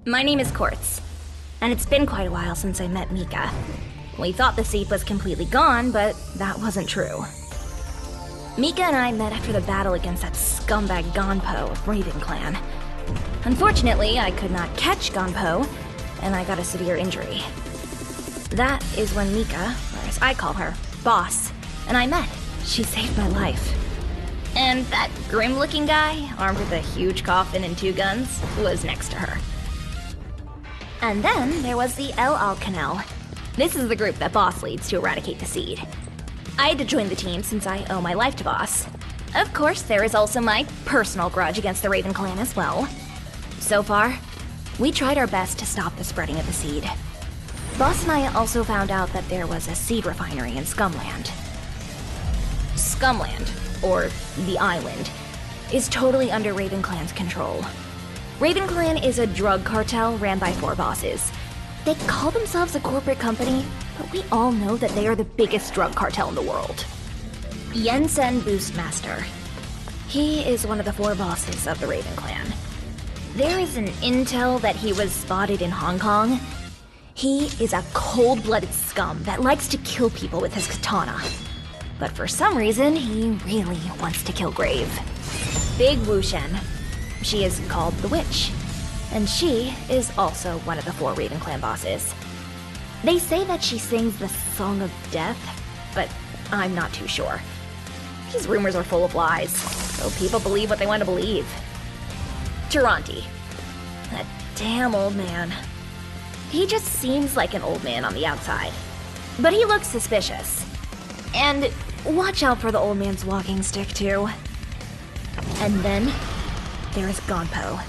My name is Quartz, and it's been quite a while since I met Mika. We thought the seed was completely gone, but that wasn't true. Mika and I met after the battle against that scumbag Gonpo of Raven Clan. Unfortunately, I could not catch Gonpo, and I got a severe injury. That is when Mika, or as I call her, Boss, and I met. She saved my life. And that grim-looking guy, armed with a huge coffin and 2 guns, was next to her. And then there was the El Alcanel. This is the group that Boss leads to eradicate the seed. I had to join the team since I owe my life to Boss. Of course, there is also my personal grudge against the Raven Clan as well. So far, we tried our best to stop the spreading of the seed. Boss and I also found out that there was a seed refinery in Scumland. Scumland, or the island, is totally under Raven Clan's control. Raven Clan is a drug cartel ran by 4 bosses. They call themselves a corporate company, but we all know that they are the biggest drug cartel in the world. Yensen Boostmaster. He is one of the 4 bosses of the Raven Clan. There is an intel that he was spotted in Hong Kong. He is a cold-blooded scum that likes to kill people with his katana. But for some reason, he really wants to kill Grave. Big Wushen. She is called the Witch, and she is also one of the 4 Raven Clan bosses. They say that she sings the Song of Death, but I'm not too sure. These rumors are full of lies, so people believe what they want to believe. Taranti. That damn old man. He just seems like an old man on the outside, but he looks suspicious. And watch out for the old man's walking stick, too. And then there is Gonpo.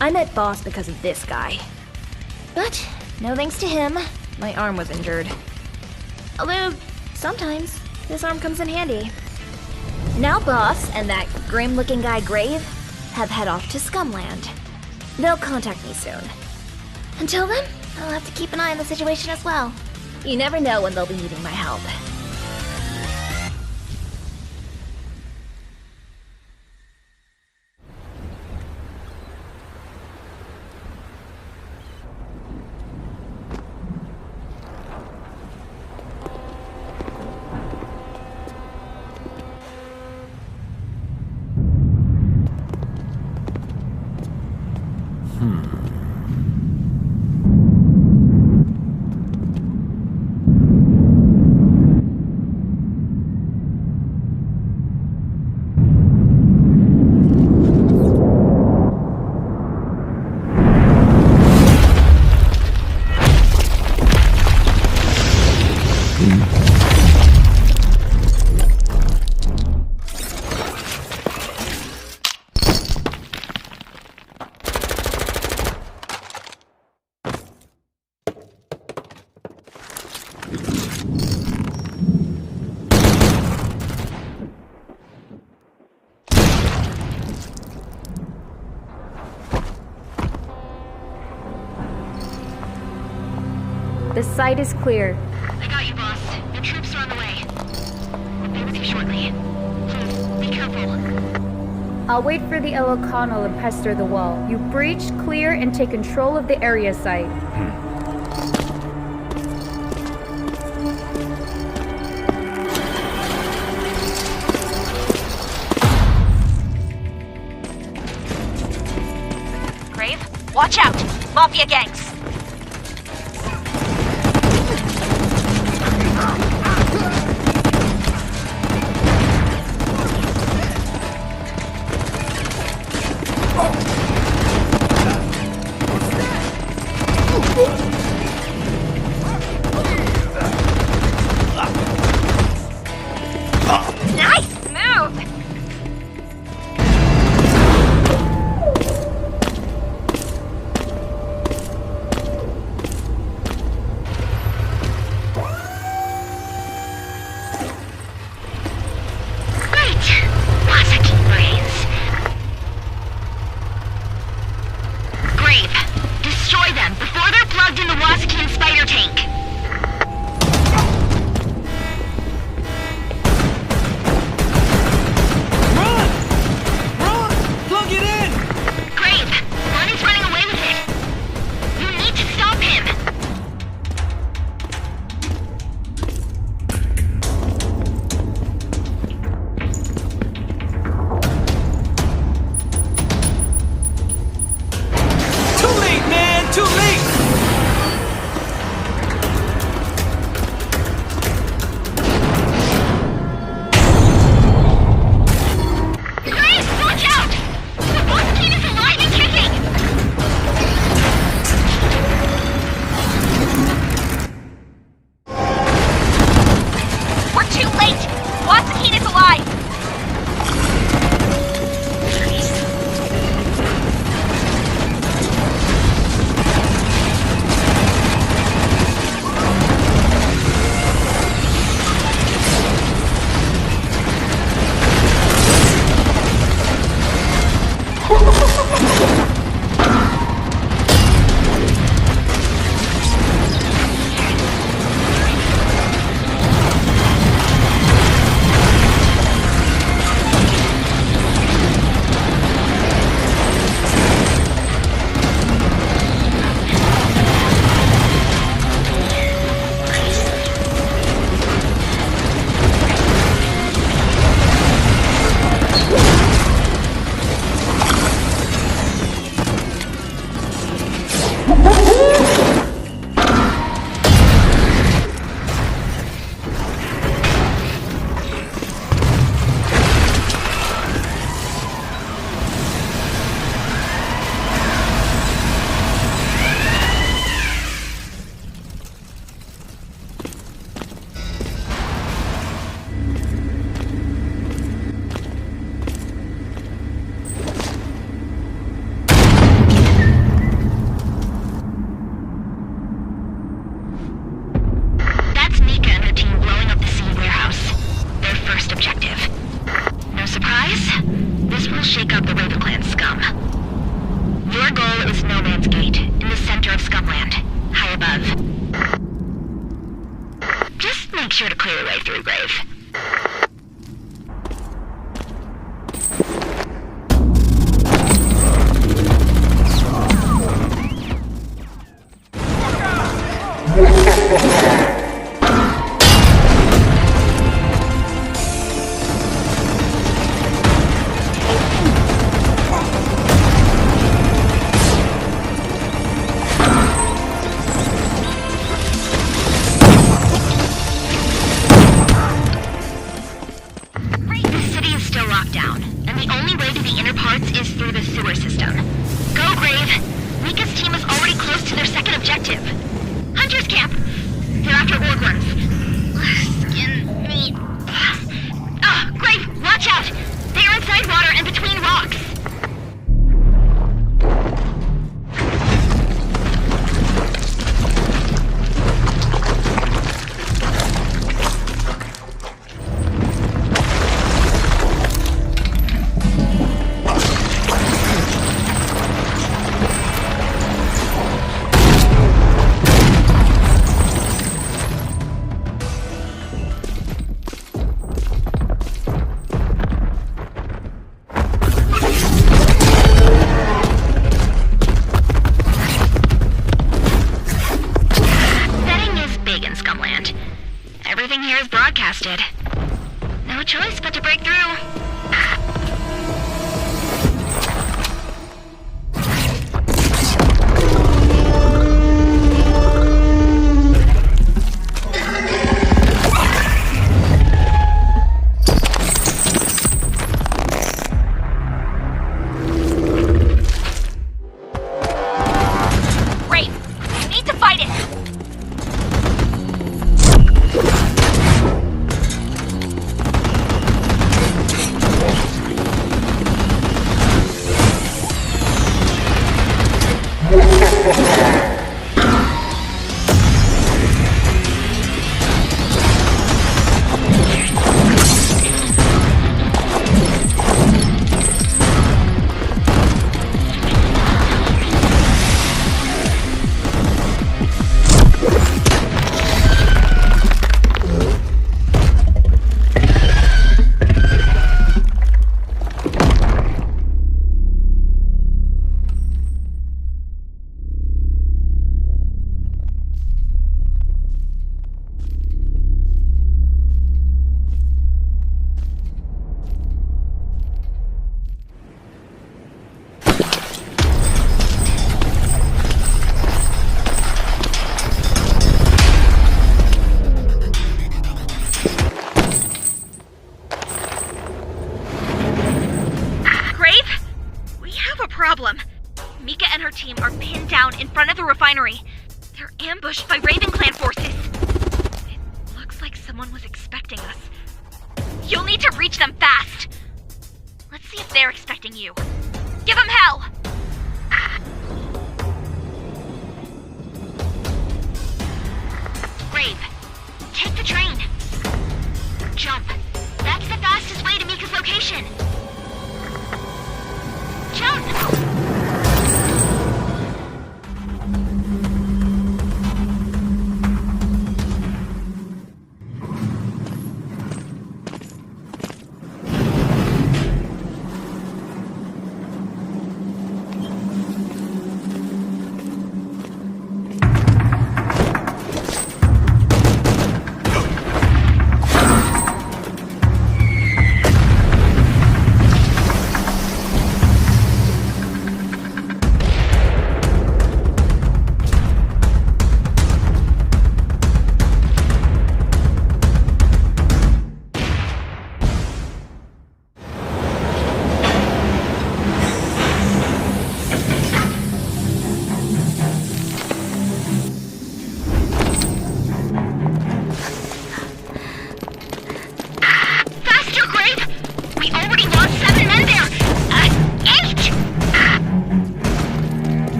I met Boss because of this guy. But no thanks to him, my arm was injured. Although, sometimes this arm comes in handy. Now Boss and that grim-looking guy Grave have head off to Scumland. They'll contact me soon. Until then, I'll have to keep an eye on the situation as well. You never know when they'll be needing my help. The site is clear. I got you, boss. Your troops are on the way. I'll be with you shortly. Please, be careful. I'll wait for the El O'Connell and pester the wall. You breach, clear, and take control of the area site. Grave, watch out! Mafia gangs! too late! Grace, watch out! The boss kid is alive and kicking! We're too late! Wasakine is alive! Make sure to clear the way through, Grave. No choice but to break through. pinned down in front of the refinery. They're ambushed by Raven Clan forces. It looks like someone was expecting us. You'll need to reach them fast. Let's see if they're expecting you. Give them hell! Grave, take the train. Jump. That's the fastest way to Mika's location. Jump!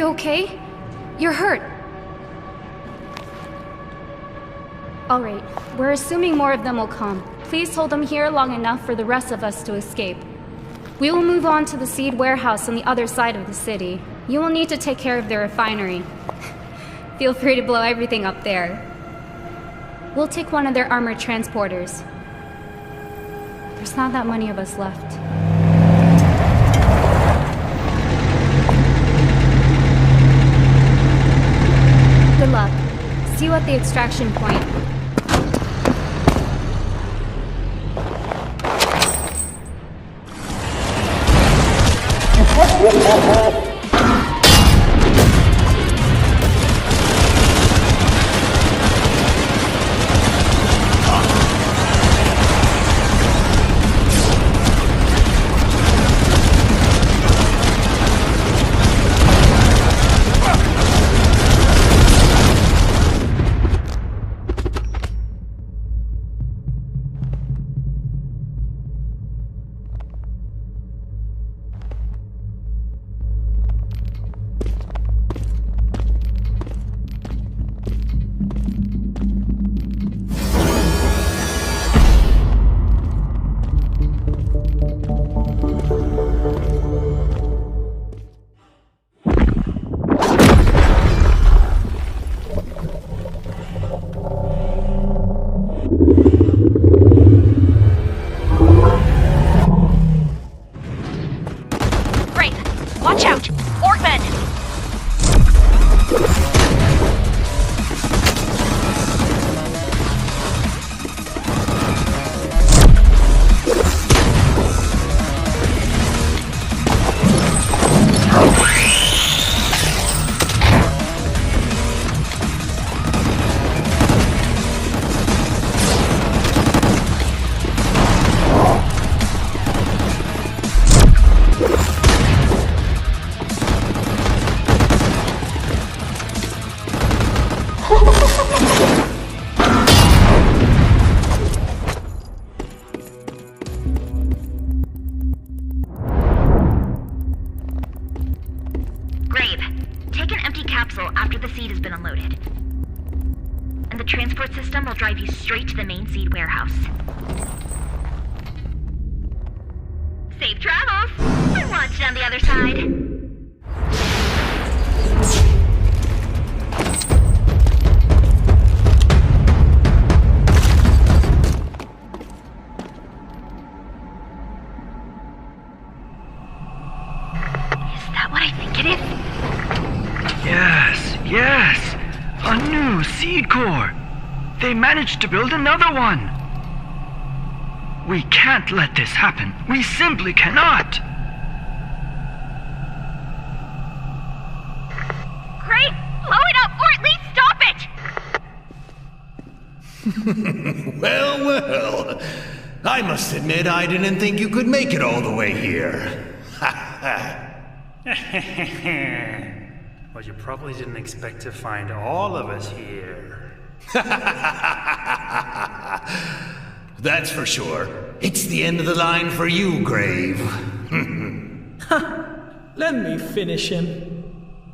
Okay? You're hurt. Alright, we're assuming more of them will come. Please hold them here long enough for the rest of us to escape. We will move on to the seed warehouse on the other side of the city. You will need to take care of the refinery. Feel free to blow everything up there. We'll take one of their armored transporters. There's not that many of us left. Good luck. See you at the extraction point. Watch out! Orkmen! After the seed has been unloaded. And the transport system will drive you straight to the main seed warehouse. Safe travels! I watched you on the other side. Is that what I think it is? Yes, a new seed core. They managed to build another one. We can't let this happen. We simply cannot. Great! Blow it up, or at least stop it! Well, well. I must admit I didn't think you could make it all the way here. Well, you probably didn't expect to find all of us here. That's for sure. It's the end of the line for you, Grave. Let me finish him.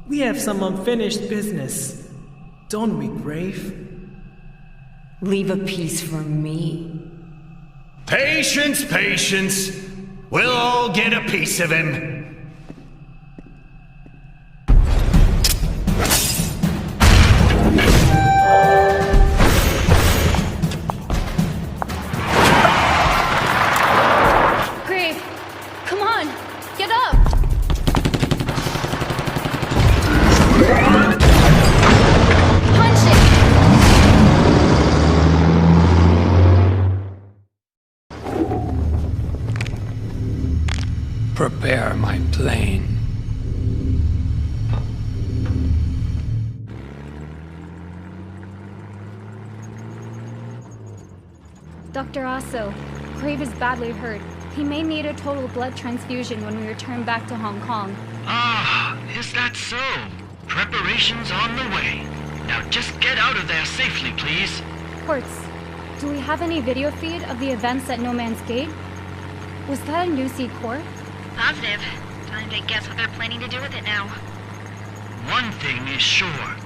We have some unfinished business, don't we, Grave? Leave a piece for me. Patience, patience. We'll all get a piece of him. Grave, come on, get up! Punch it! Prepare my plane. Dr. Aso, Grave is badly hurt. He may need a total blood transfusion when we return back to Hong Kong. Ah, is that so? Preparations on the way. Now just get out of there safely, please. Quartz, do we have any video feed of the events at No Man's Gate? Was that a new seed core? Positive. Time to guess what they're planning to do with it now. One thing is sure.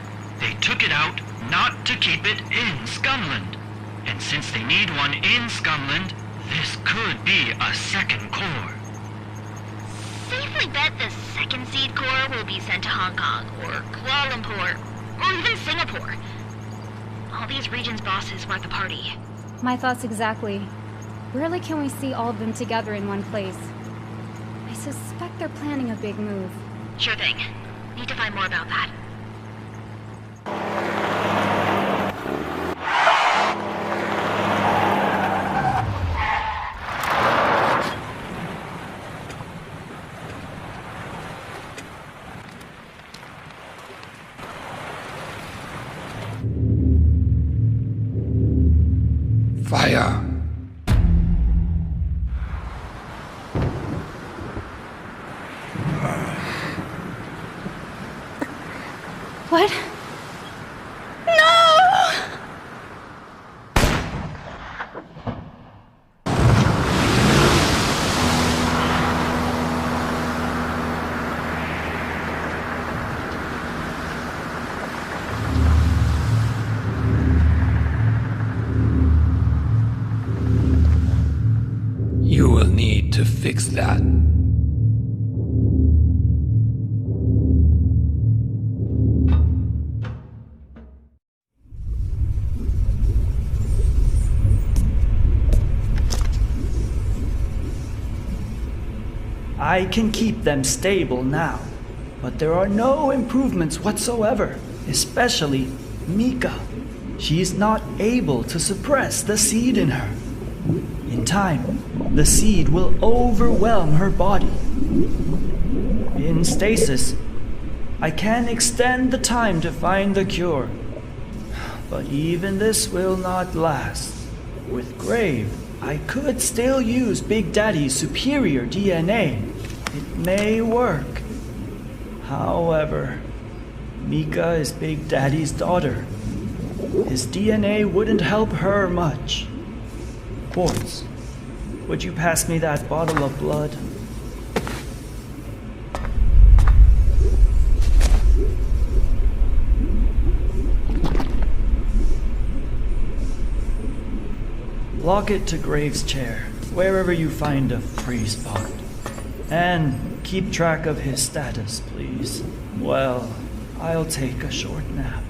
They took it out not to keep it in Scumland. And since they need one in Scumland, this could be a second core. Safely bet the second seed core will be sent to Hong Kong, or Kuala Lumpur, or even Singapore. All these regions' bosses were at the party. My thoughts exactly. Rarely can we see all of them together in one place. I suspect they're planning a big move. Sure thing. Need to find more about that. Fire. What? You will need to fix that. I can keep them stable now, but there are no improvements whatsoever, especially Mika. She is not able to suppress the seed in her. In time, the seed will overwhelm her body. In stasis, I can extend the time to find the cure. But even this will not last. With Grave, I could still use Big Daddy's superior DNA. It may work. However, Mika is Big Daddy's daughter. His DNA wouldn't help her much. Quartz, would you pass me that bottle of blood? Lock it to Grave's chair, wherever you find a free spot. And keep track of his status, please. Well, I'll take a short nap.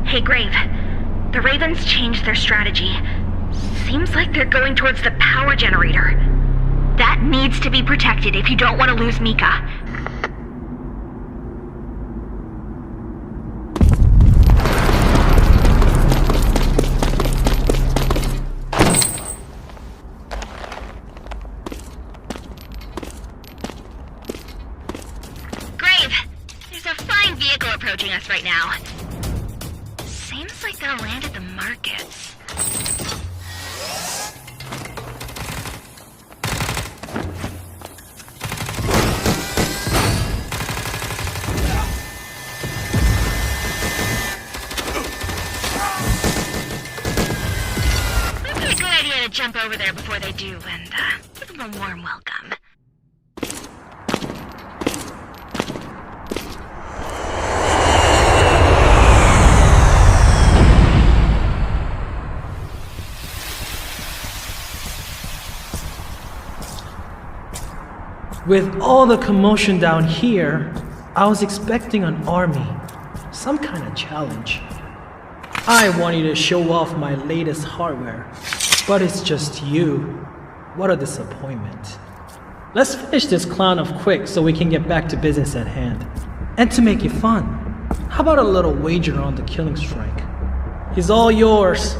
Hey, Grave. The Ravens changed their strategy. Seems like they're going towards the power generator. That needs to be protected if you don't want to lose Mika. Grave, there's a flying vehicle approaching us right now. Seems like they'll land at the markets. Might be a good idea to jump over there before they do and give them a warm welcome. With all the commotion down here, I was expecting an army, some kind of challenge. I wanted to show off my latest hardware, but it's just you. What a disappointment. Let's finish this clown off quick so we can get back to business at hand. And to make it fun, how about a little wager on the killing strike? It's all yours.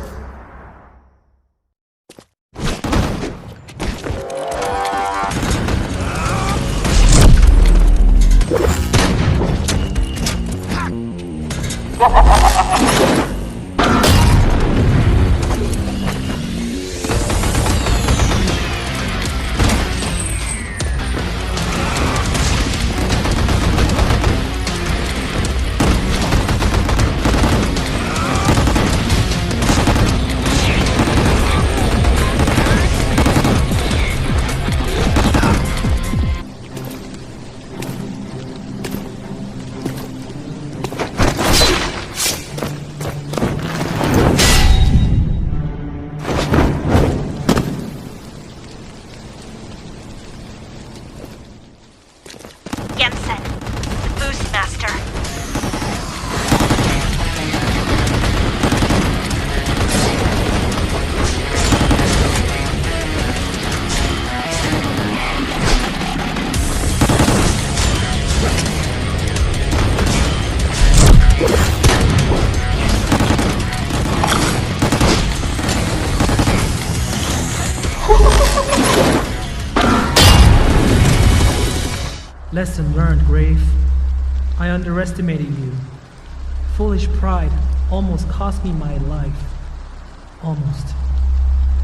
Lesson learned, Grave. I underestimated you. Foolish pride almost cost me my life. Almost.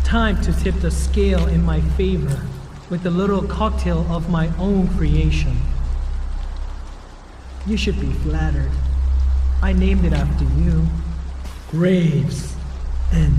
Time to tip the scale in my favor with a little cocktail of my own creation. You should be flattered. I named it after you. Graves End.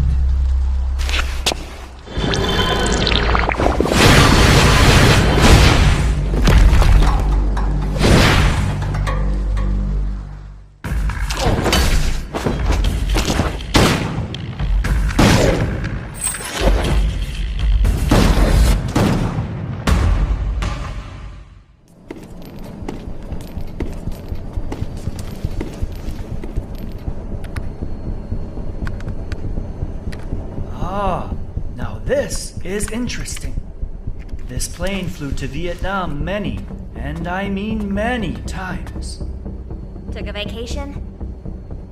This is interesting. This plane flew to Vietnam many, and I mean many times. Took a vacation?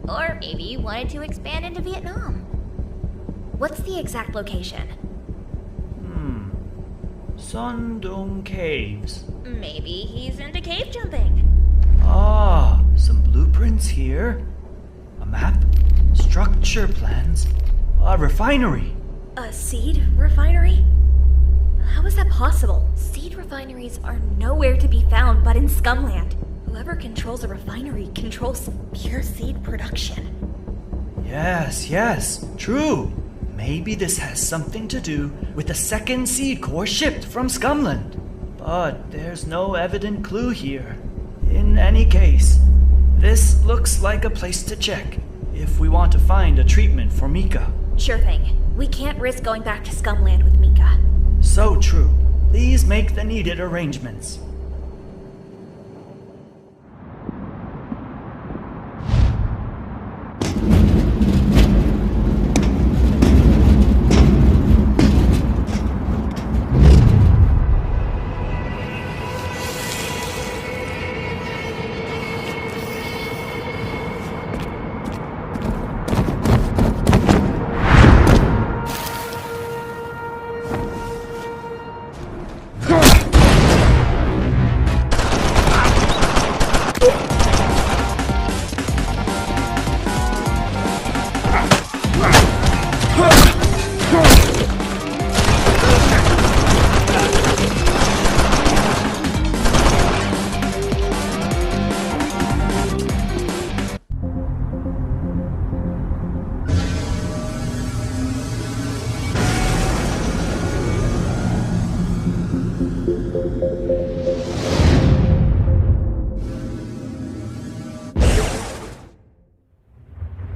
Or maybe you wanted to expand into Vietnam. What's the exact location? Sun Dong Caves. Maybe he's into cave jumping. Some blueprints here. A map, structure plans, a refinery. A seed refinery? How is that possible? Seed refineries are nowhere to be found but in Scumland. Whoever controls a refinery controls pure seed production. Yes, true. Maybe this has something to do with the second seed core shipped from Scumland. But there's no evident clue here. In any case, this looks like a place to check if we want to find a treatment for Mika. Sure thing. We can't risk going back to Scumland with Mika. So true. Please make the needed arrangements.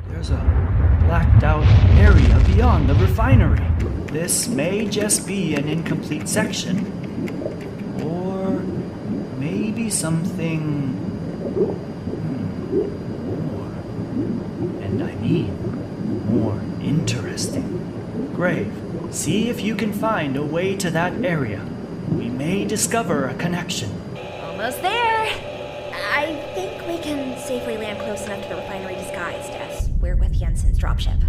There's a blacked out area beyond the refinery. This may just be an incomplete section. Or maybe something more. And I mean more interesting. Grave, see if you can find a way to that area. We may discover a connection. Almost there. I think we can safely land close enough to the refinery disguised as we're with Jensen's dropship.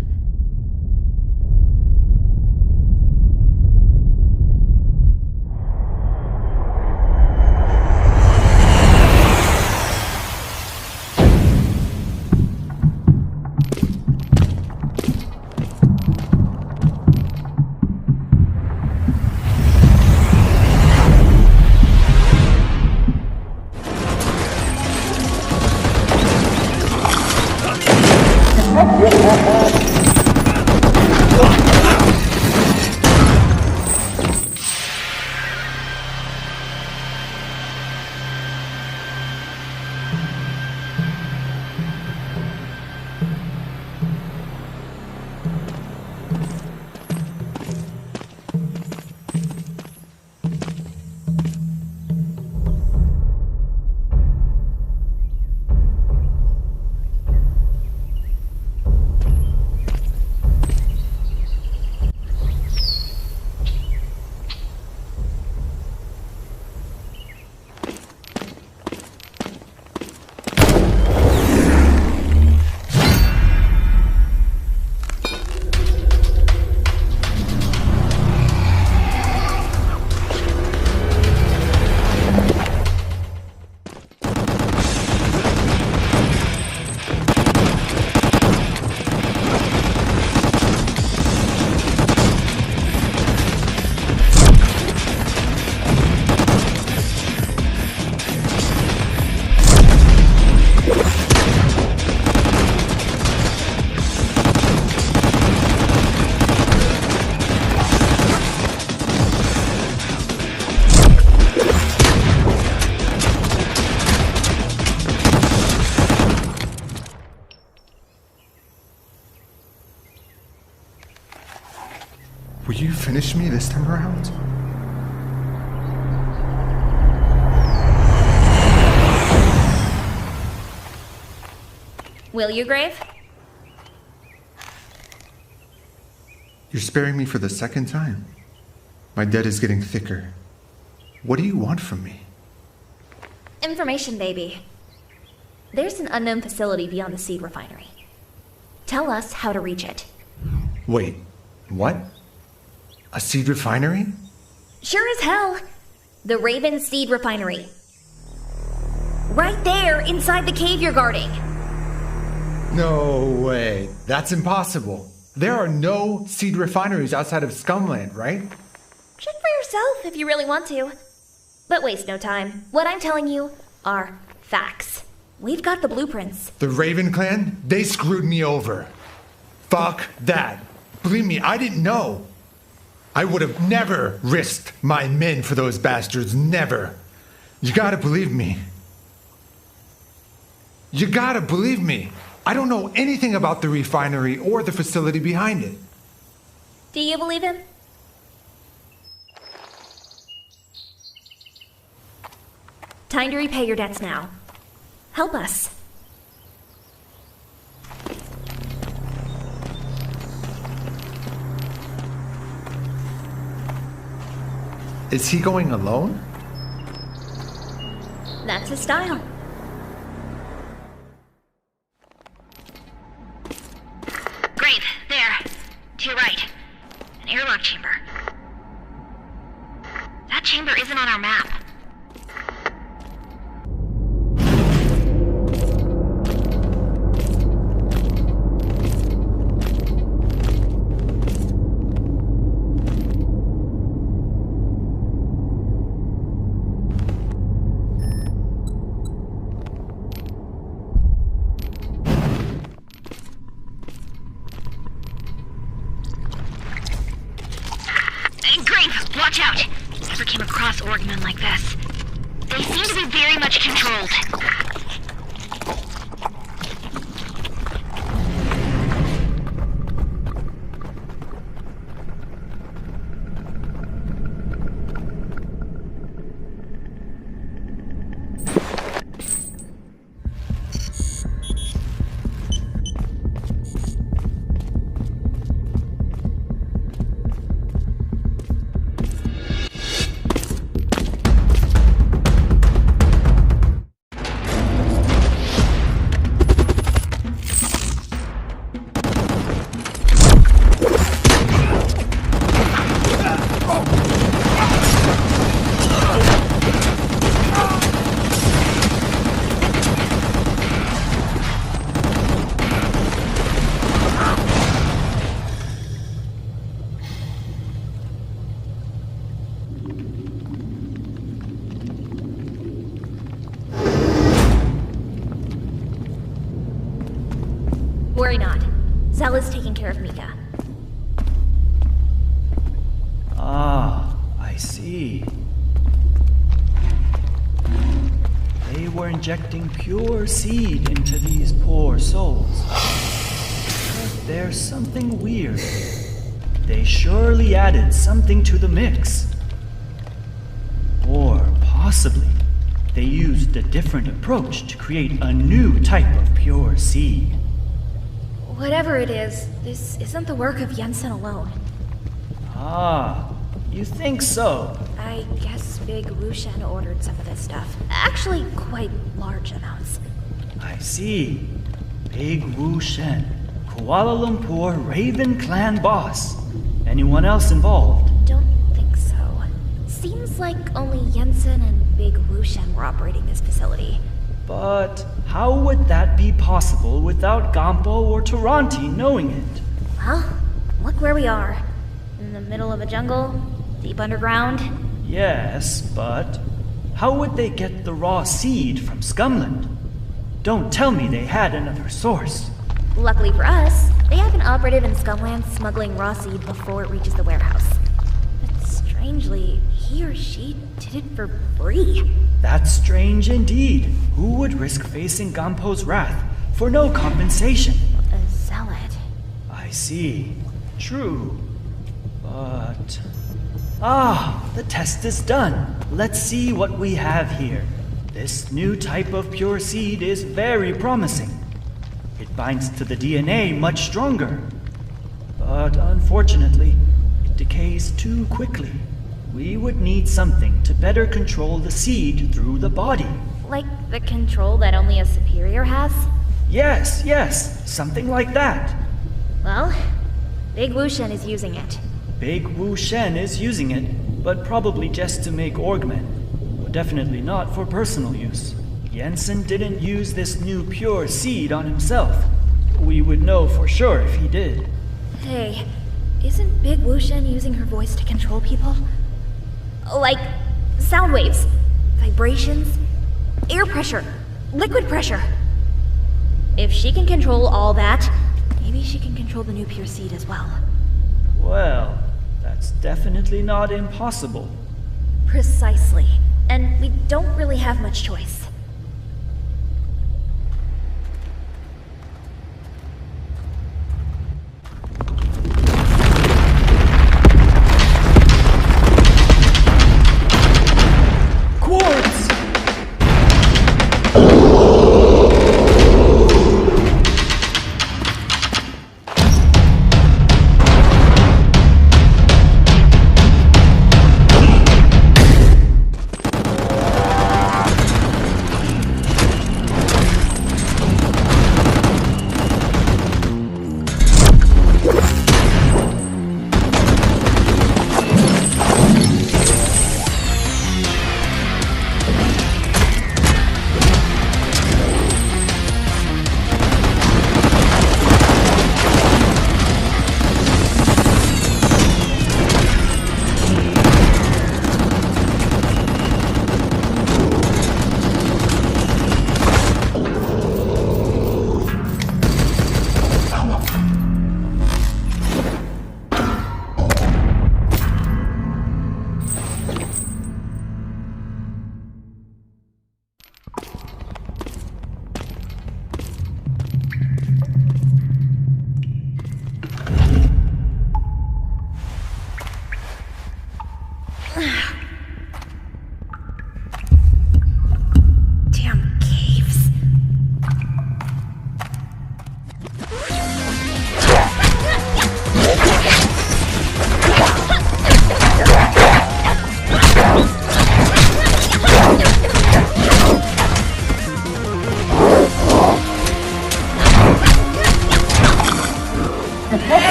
Will you finish me this time around? Will you, Grave? You're sparing me for the second time. My debt is getting thicker. What do you want from me? Information, baby. There's an unknown facility beyond the seed refinery. Tell us how to reach it. Wait, what? A seed refinery? Sure as hell. The Raven Seed Refinery. Right there, inside the cave you're guarding. No way. That's impossible. There are no seed refineries outside of Scumland, right? Check for yourself if you really want to. But waste no time. What I'm telling you are facts. We've got the blueprints. The Raven Clan? They screwed me over. Fuck that. Believe me, I didn't know. I would have never risked my men for those bastards. Never. You gotta believe me. You gotta believe me. I don't know anything about the refinery or the facility behind it. Do you believe him? Time to repay your debts now. Help us. Is he going alone? That's his style. Grave, there. To your right. An airlock chamber. That chamber isn't on our map. Watch out! Never came across Orgmen like this. They seem to be very much controlled. Worry not. Zell is taking care of Mika. Ah, I see. They were injecting pure seed into these poor souls. But there's something weird. They surely added something to the mix. Or possibly, they used a different approach to create a new type of pure seed. Whatever it is, this isn't the work of Jangan alone. Ah, you think so? I guess Big Wushen ordered some of this stuff. Actually, quite large amounts. I see. Big Wushen, Kuala Lumpur Raven Clan boss. Anyone else involved? Don't think so. Seems like only Jangan and Big Wushen were operating this facility. But how would that be possible without Gampo or Taranti knowing it? Well, look where we are. In the middle of a jungle, deep underground. Yes, but how would they get the raw seed from Scumland? Don't tell me they had another source. Luckily for us, they have an operative in Scumland smuggling raw seed before it reaches the warehouse. But strangely, he or she did it for free. That's strange indeed. Who would risk facing Gampo's wrath for no compensation? A zealot. I see. True. But... the test is done. Let's see what we have here. This new type of pure seed is very promising. It binds to the DNA much stronger. But unfortunately, it decays too quickly. We would need something to better control the seed through the body. Like the control that only a superior has? Yes, something like that. Well, Big Wu Shen is using it. Big Wu Shen is using it, but probably just to make Orgmen. Definitely not for personal use. Jensen didn't use this new pure seed on himself. We would know for sure if he did. Hey, isn't Big Wu Shen using her voice to control people? Like, sound waves, vibrations, air pressure, liquid pressure. If she can control all that, maybe she can control the new pure seed as well. Well, that's definitely not impossible. Precisely. And we don't really have much choice.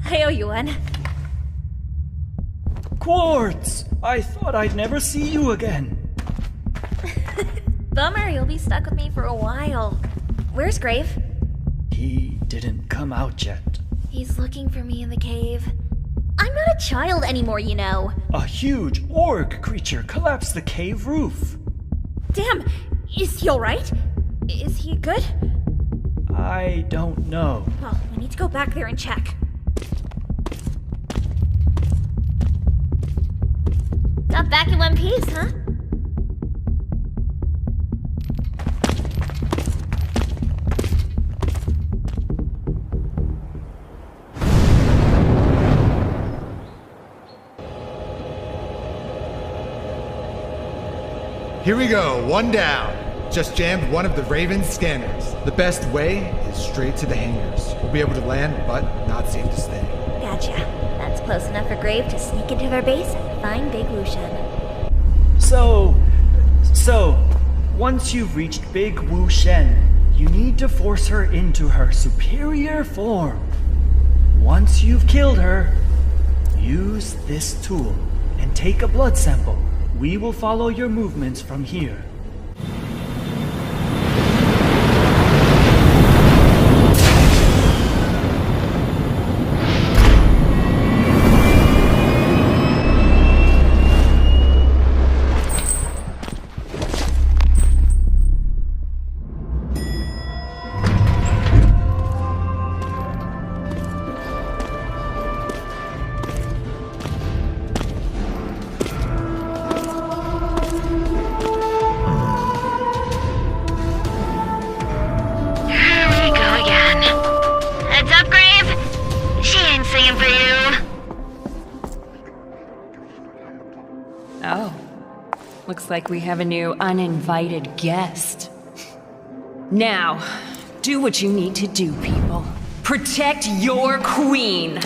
I owe you one. Quartz! I thought I'd never see you again. Bummer, you'll be stuck with me for a while. Where's Grave? He didn't come out yet. He's looking for me in the cave. I'm not a child anymore, you know. A huge orc creature collapsed the cave roof. Damn, is he alright? Is he good? I don't know. Well, we need to go back there and check. Got back in one piece, huh? Here we go, one down. Just jammed one of the Raven's scanners. The best way is straight to the hangars. We'll be able to land, but not safe to stay. Gotcha. That's close enough for Grave to sneak into their base and find Big Wu Shen. So, once you've reached Big Wu Shen, you need to force her into her superior form. Once you've killed her, use this tool and take a blood sample. We will follow your movements from here. Looks like we have a new uninvited guest. Now, do what you need to do, people. Protect your queen!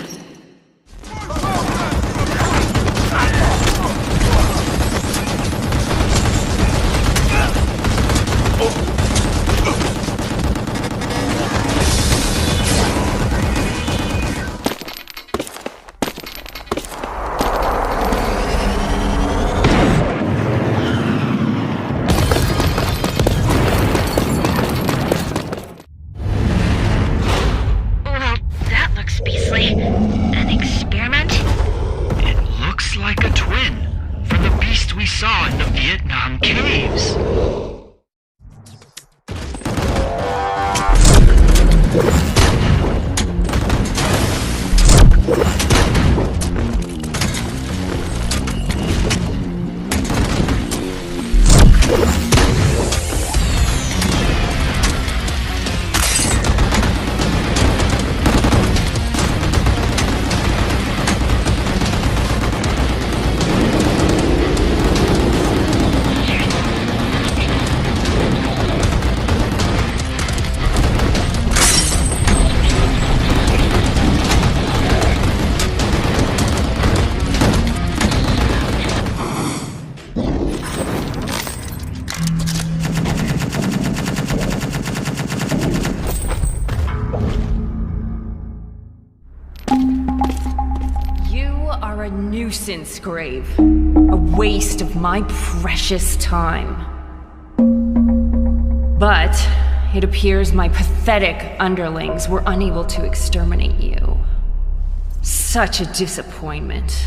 Nuisance, Grave. A waste of my precious time. But it appears my pathetic underlings were unable to exterminate you. Such a disappointment.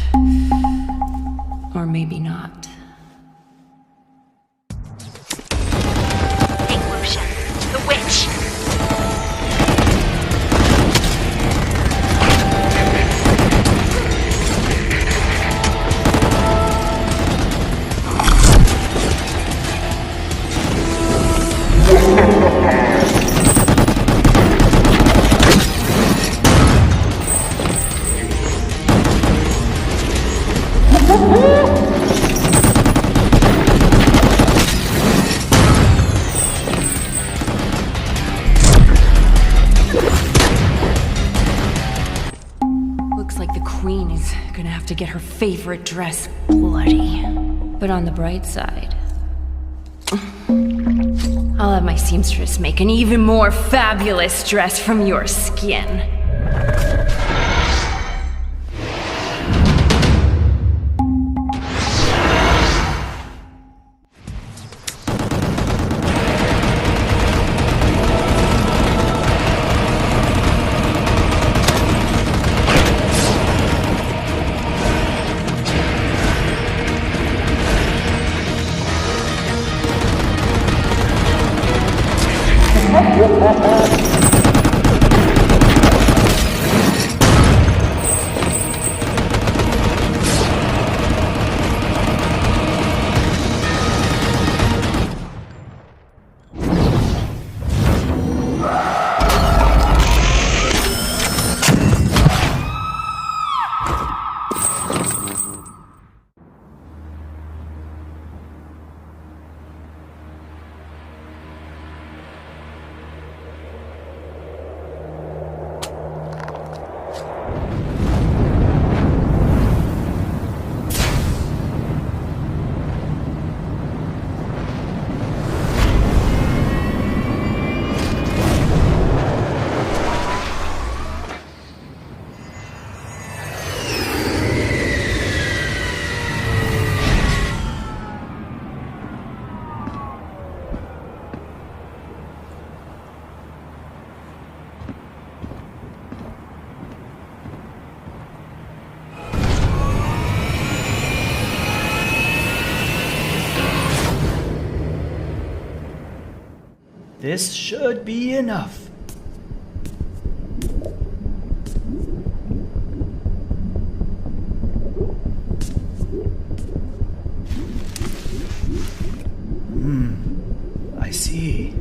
Or maybe not. Hey, Lucian. The witch. To get her favorite dress bloody. But on the bright side, I'll have my seamstress make an even more fabulous dress from your skin. This should be enough. I see.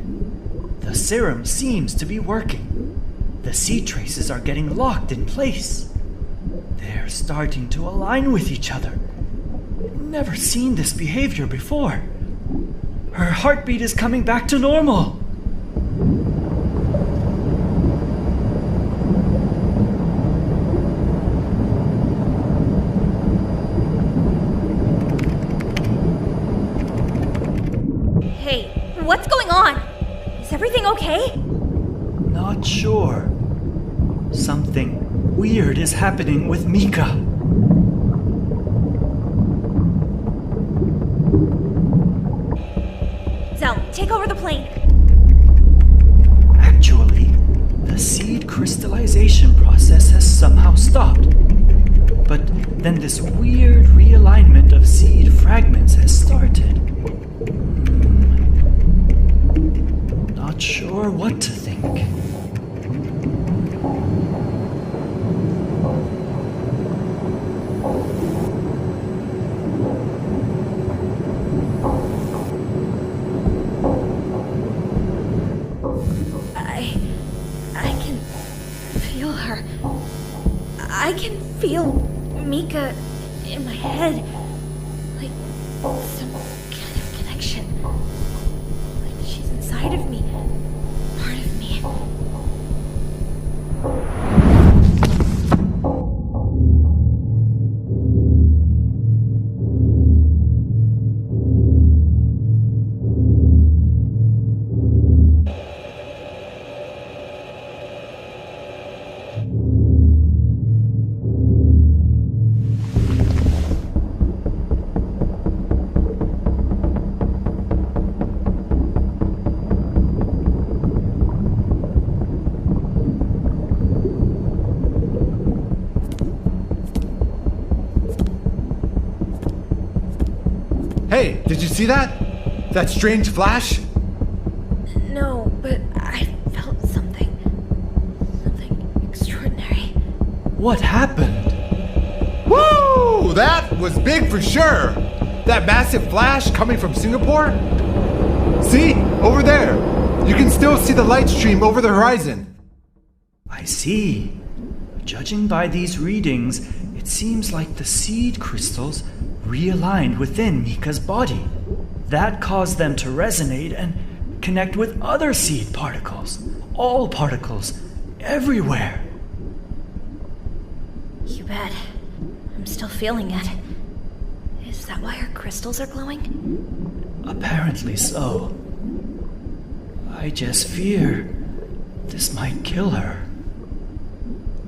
The serum seems to be working. The seed traces are getting locked in place. They're starting to align with each other. never seen this behavior before. Her heartbeat is coming back to normal. Hey, what's going on? Is everything okay? Not sure. Something weird is happening with Mika. Zell, take over the plane. Actually, the seed crystallization process has somehow stopped. But then this weird realignment of seed fragments has started. Not sure what to think. I can feel her. I can feel Mika in my head. Like some kind of connection. Like she's inside of me. Part of me. Hey, did you see that? That strange flash? No, but I felt something. Something extraordinary. What happened? Woo! That was big for sure! That massive flash coming from Singapore? See? Over there! You can still see the light stream over the horizon. I see. Judging by these readings, it seems like the seed crystals realigned within Mika's body. That caused them to resonate and connect with other seed particles. All particles. Everywhere. You bet. I'm still feeling it. Is that why her crystals are glowing? Apparently so. I just fear this might kill her.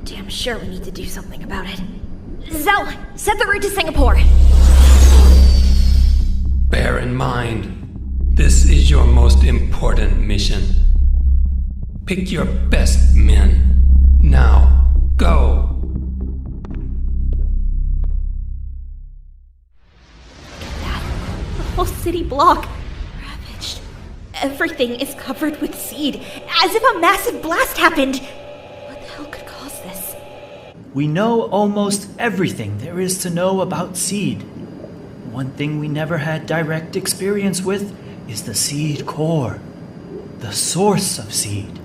Damn sure we need to do something about it. Zell, set the route to Singapore. Bear in mind, this is your most important mission. Pick your best men. Now, go! The whole city block ravaged. Everything is covered with seed, as if a massive blast happened. What the hell could cause this? We know almost everything there is to know about seed. One thing we never had direct experience with is the seed core, the source of seed.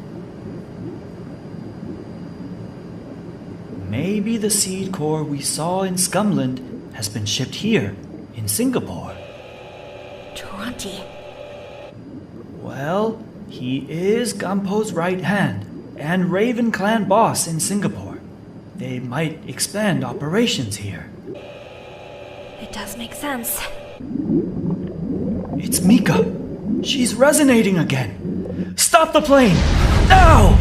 Maybe the seed core we saw in Scumland has been shipped here, in Singapore. Taranti. Well, he is Gampo's right hand and Raven Clan boss in Singapore. They might expand operations here. It does make sense. It's Mika. She's resonating again. Stop the plane! Now!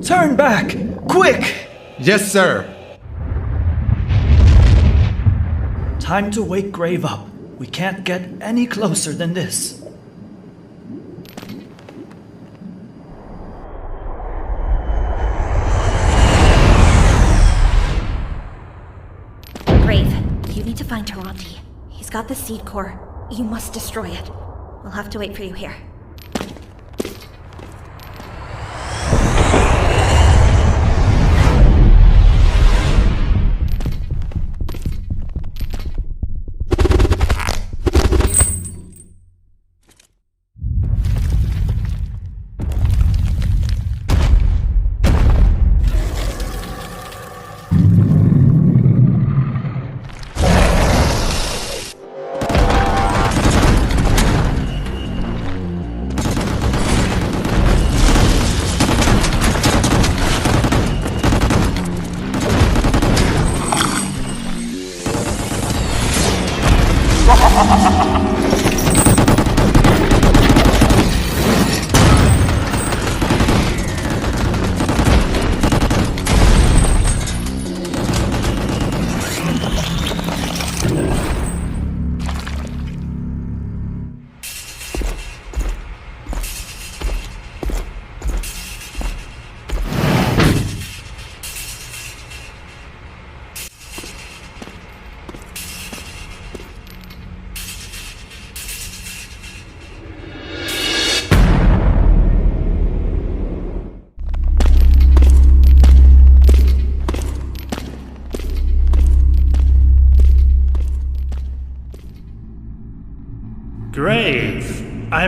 Turn back! Quick! Yes, sir. Time to wake Grave up. We can't get any closer than this. Grave, you need to find Taranti. He's got the seed core. You must destroy it. We'll have to wait for you here.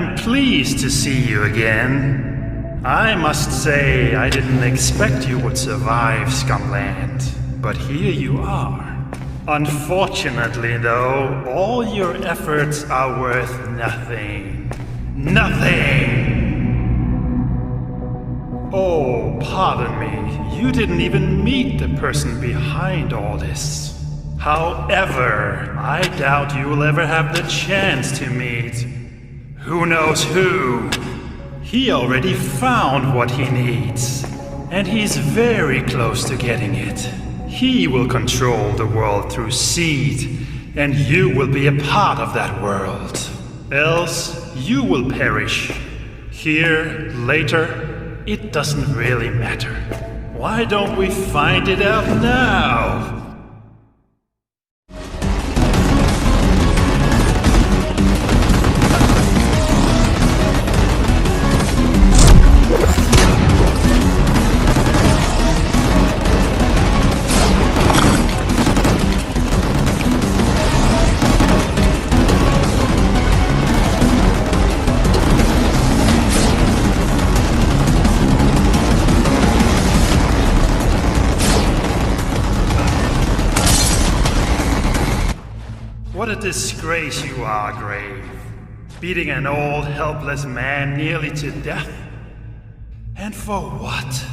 I'm pleased to see you again. I must say, I didn't expect you would survive Scumland, but here you are. Unfortunately, though, all your efforts are worth nothing. Nothing! Oh, pardon me, you didn't even meet the person behind all this. However, I doubt you will ever have the chance to meet who knows who. He already found what he needs, and he's very close to getting it. He will control the world through seed, and you will be a part of that world. Else, you will perish. Here, later, it doesn't really matter. Why don't we find it out now? What a disgrace you are, Grave. Beating an old, helpless man nearly to death. And for what?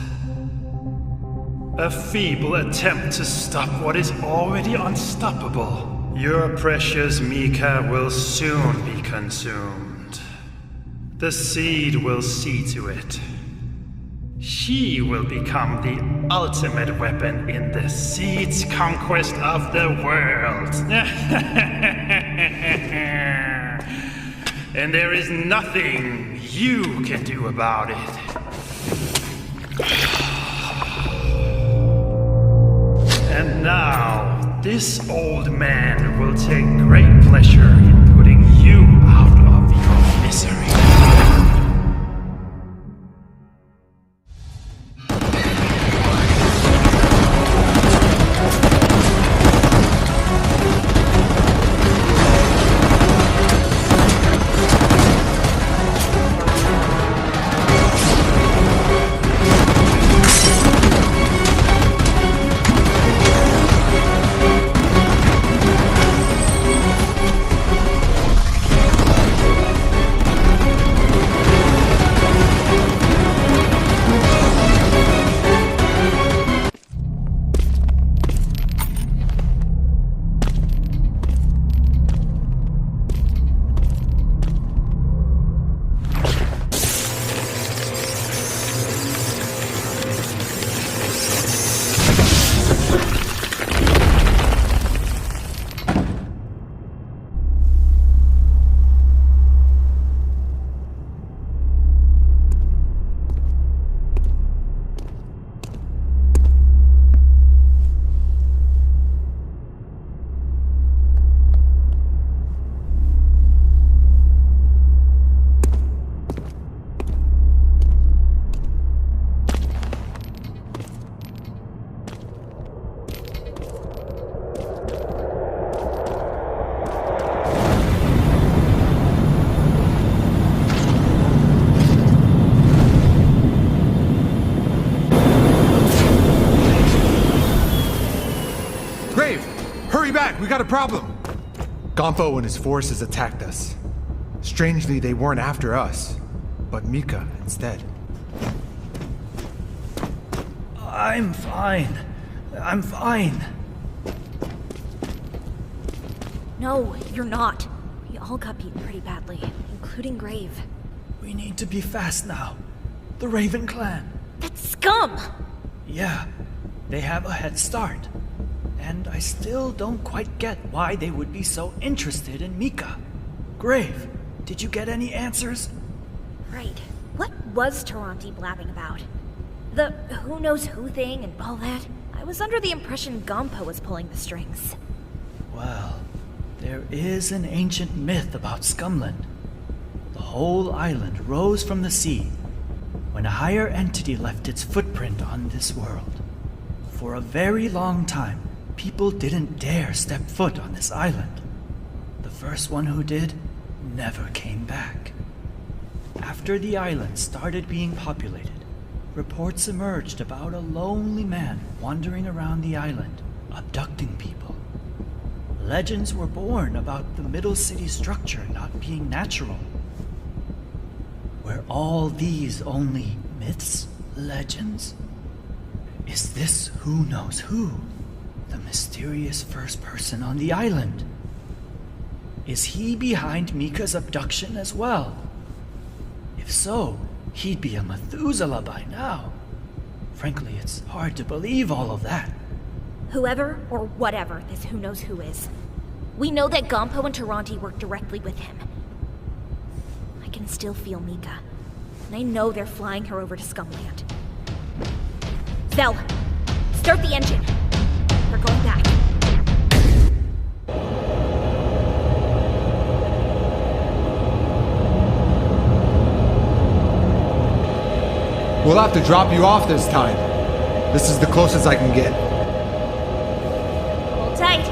A feeble attempt to stop what is already unstoppable. Your precious Mika will soon be consumed. The seed will see to it. She will become the ultimate weapon in the seed's conquest of the world. And there is nothing you can do about it. And now, this old man will take great pleasure in putting you out of your misery. We got a problem! Gonpo and his forces attacked us. Strangely, they weren't after us, but Mika instead. I'm fine. I'm fine. No, you're not. We all got beaten pretty badly, including Grave. We need to be fast now. The Raven Clan. That's scum! Yeah, they have a head start. And I still don't quite get why they would be so interested in Mika. Grave, did you get any answers? Right. What was Taranti blabbing about? The who knows who thing and all that? I was under the impression Gonpo was pulling the strings. Well, there is an ancient myth about Scumland. The whole island rose from the sea when a higher entity left its footprint on this world. For a very long time, people didn't dare step foot on this island. The first one who did never came back. After the island started being populated, reports emerged about a lonely man wandering around the island, abducting people. Legends were born about the middle city structure not being natural. Were all these only myths, legends? Is this who knows who, the mysterious first person on the island? Is he behind Mika's abduction as well? If so, he'd be a Methuselah by now. Frankly, it's hard to believe all of that. Whoever or whatever this who knows who is, we know that Gompo and Taranti work directly with him. I can still feel Mika, and I know they're flying her over to Scumland. Zell, start the engine. We're going back. We'll have to drop you off this time. This is the closest I can get. Hold tight.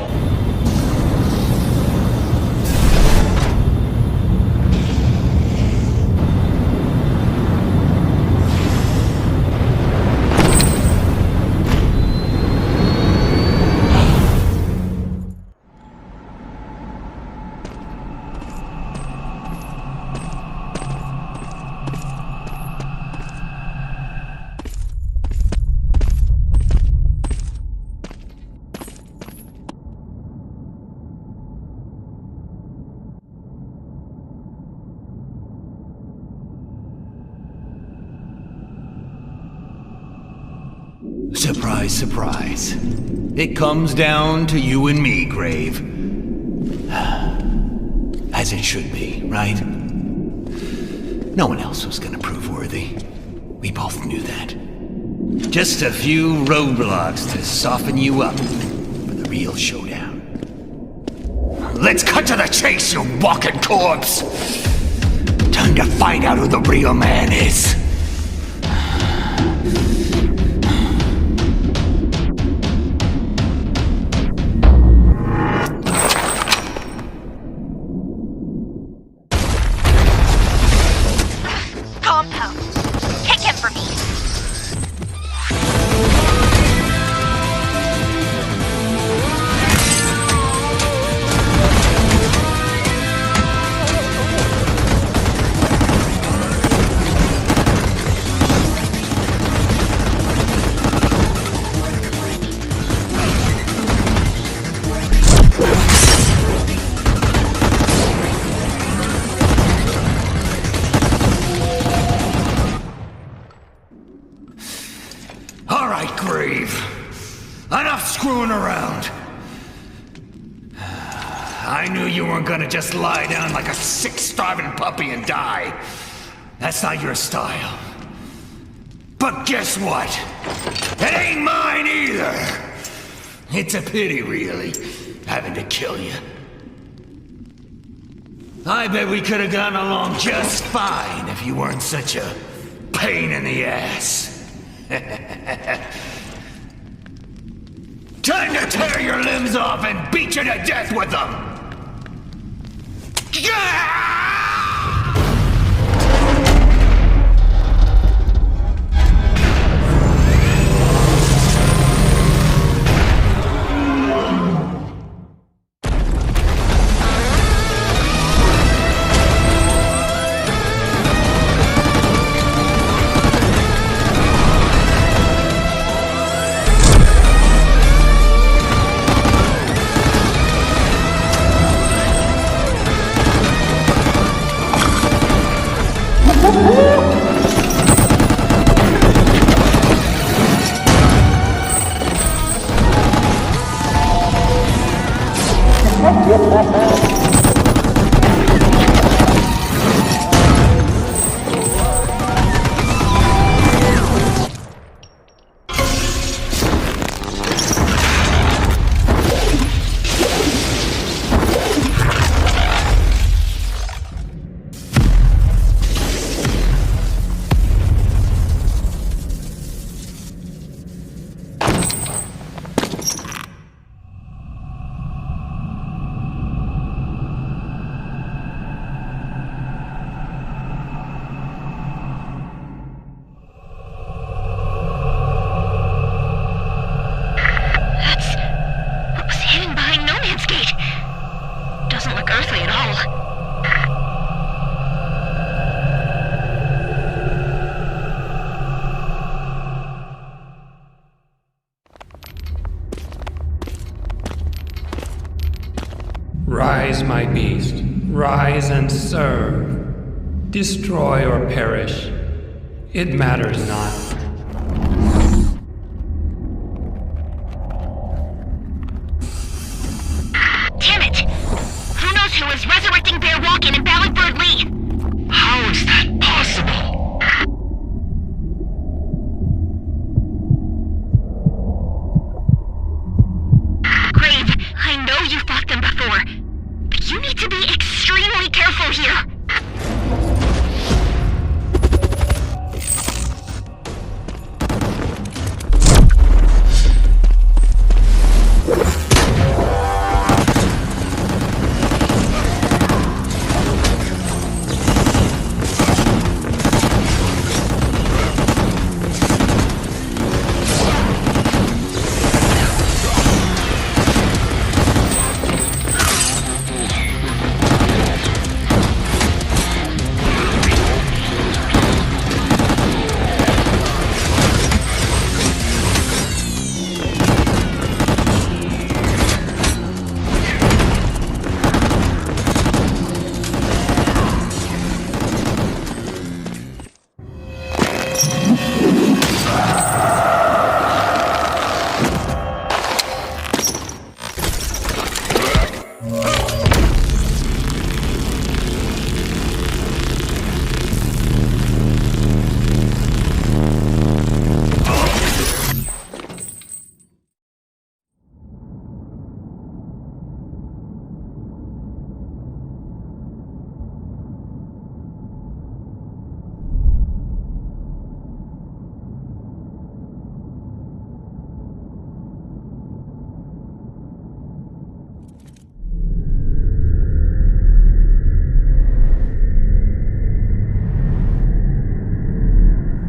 Surprise, surprise. It comes down to you and me, Grave. As it should be, right? No one else was gonna prove worthy. We both knew that. Just a few roadblocks to soften you up for the real showdown. Let's cut to the chase, you walking corpse! Time to find out who the real man is. Enough screwing around. I knew you weren't gonna just lie down like a sick, starving puppy and die. That's not your style. But guess what? It ain't mine either. It's a pity, really, having to kill you. I bet we could have gotten along just fine if you weren't such a pain in the ass. Time to tear your limbs off and beat you to death with them! my beast. Rise and serve. Destroy or perish. It matters not. Damn it! Who knows who is resurrecting Bear Walkin and Ballardbird Lee? How is that possible? Grave, I know you fought them before, but you need to be extremely careful here.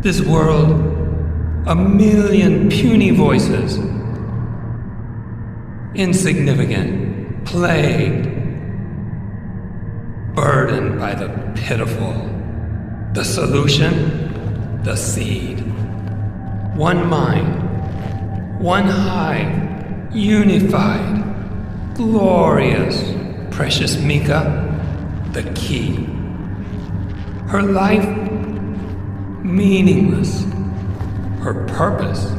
This world, a million puny voices. Insignificant, plagued, burdened by the pitiful. The solution, the seed. One mind, one hive, unified, glorious, precious Mika, the key. Her life, meaningless. Her purpose,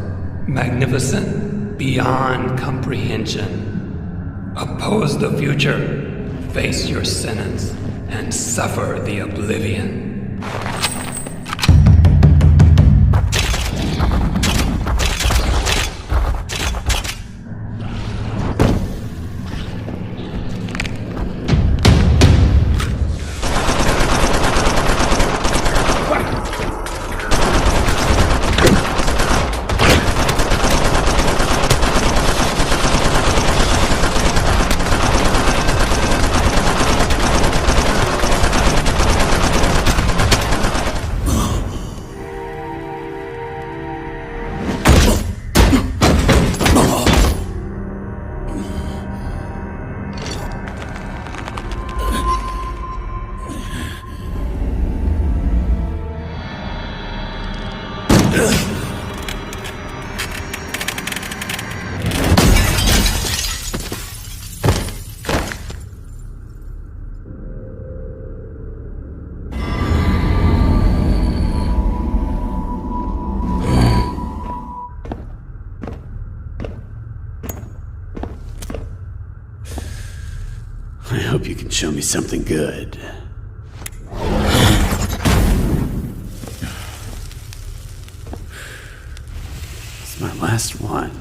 magnificent, beyond comprehension. Oppose the future, face your sentence, and suffer the oblivion. I hope you can show me something good. It's my last one.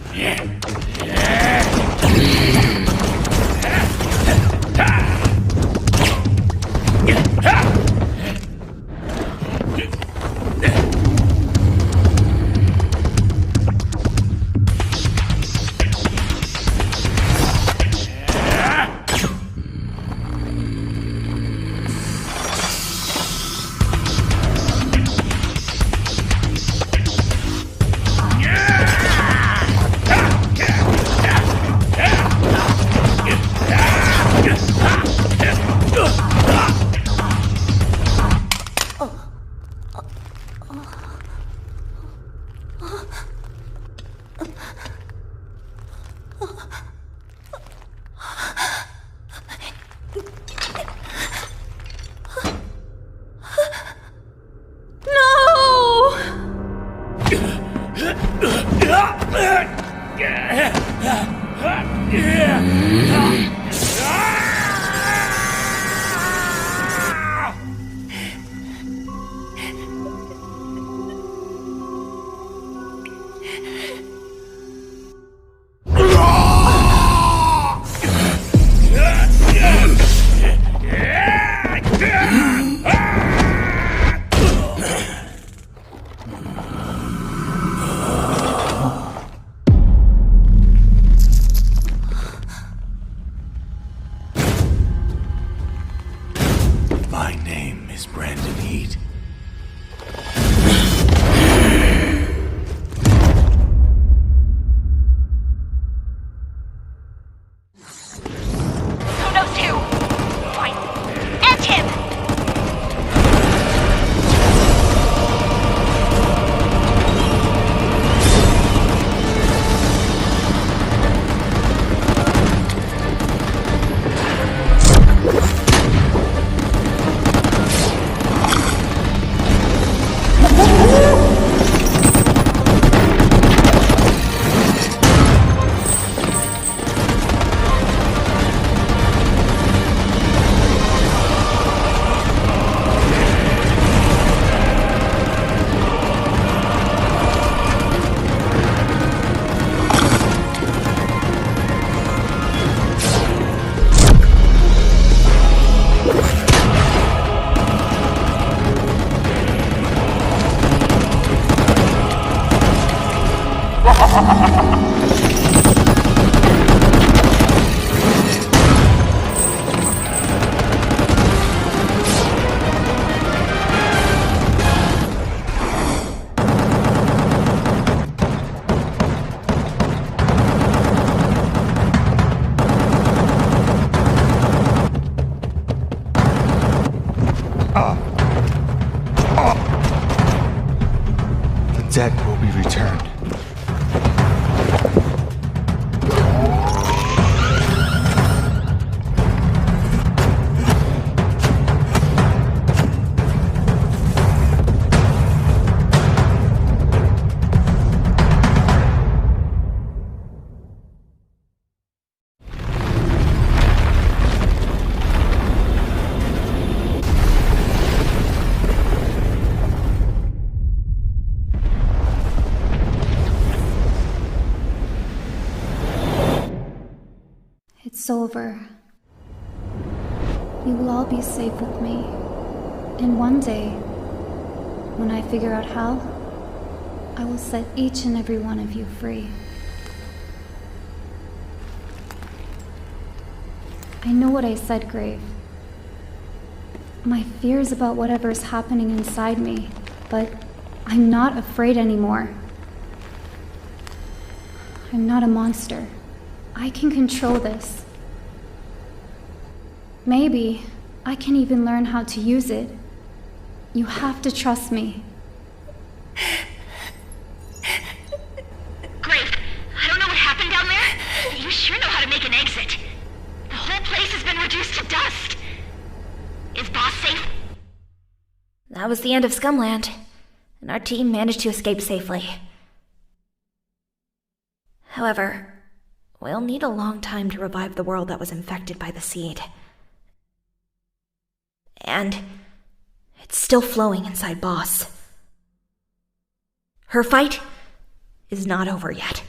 My name is Brandon Heat. Who knows who? Fine. And him! The debt will be returned. It's over. You will all be safe with me. And one day, when I figure out how, I will set each and every one of you free. I know what I said, Grave. My fears about whatever's happening inside me, but I'm not afraid anymore. I'm not a monster. I can control this. Maybe I can even learn how to use it. You have to trust me. Grave, I don't know what happened down there, but you sure know how to make an exit. The whole place has been reduced to dust. Is Boss safe? That was the end of Scumland, and our team managed to escape safely. However, we'll need a long time to revive the world that was infected by the seed. And it's still flowing inside Boss. Her fight is not over yet.